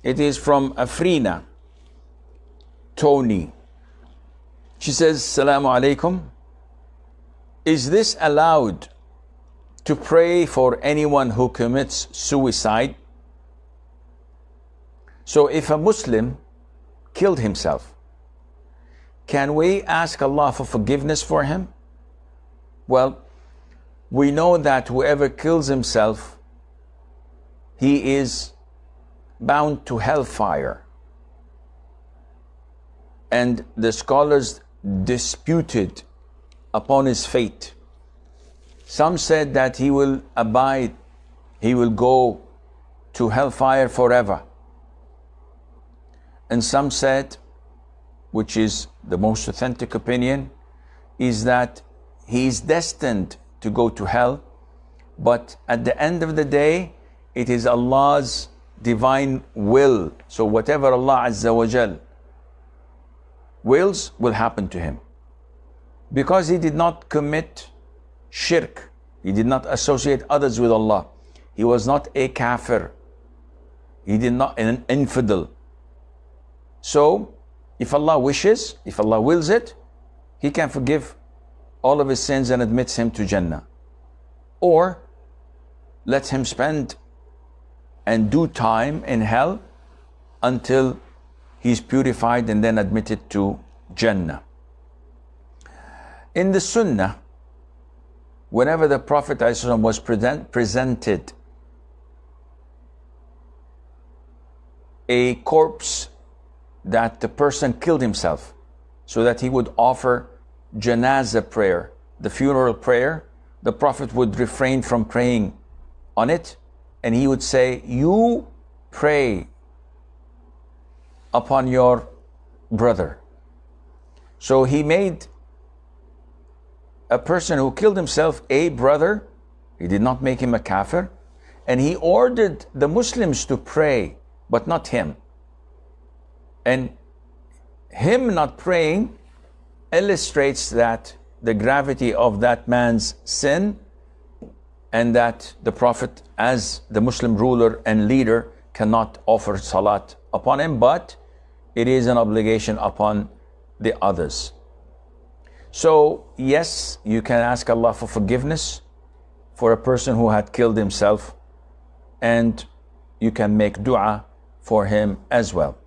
It is from Afrina Tony. She says, Assalamu alaikum. Is this allowed to pray for anyone who commits suicide? So if a Muslim killed himself, can we ask Allah for forgiveness for him? Well, we know that whoever kills himself, he is bound to hellfire. And the scholars disputed upon his fate. Some said that he will abide, he will go to hellfire forever. And some said, which is the most authentic opinion, is that he is destined to go to hell, but at the end of the day, it is Allah's divine will. So whatever Allah Azza wa Jal wills will happen to him. Because he did not commit shirk, he did not associate others with Allah, he was not a kafir, he did not an infidel. So if Allah wishes, if Allah wills it, He can forgive all of his sins and admits him to Jannah. Or let him spend and do time in hell until he's purified and then admitted to Jannah. In the Sunnah, whenever the Prophet ﷺ was presented a corpse that the person killed himself, so that he would offer janazah prayer, the funeral prayer, the Prophet would refrain from praying on it, and he would say, "You pray upon your brother." So he made a person who killed himself a brother. He did not make him a kafir, and he ordered the Muslims to pray, but not him. And him not praying illustrates that the gravity of that man's sin, and that the Prophet, as the Muslim ruler and leader, cannot offer salat upon him, but it is an obligation upon the others. So yes, you can ask Allah for forgiveness for a person who had killed himself, and you can make dua for him as well.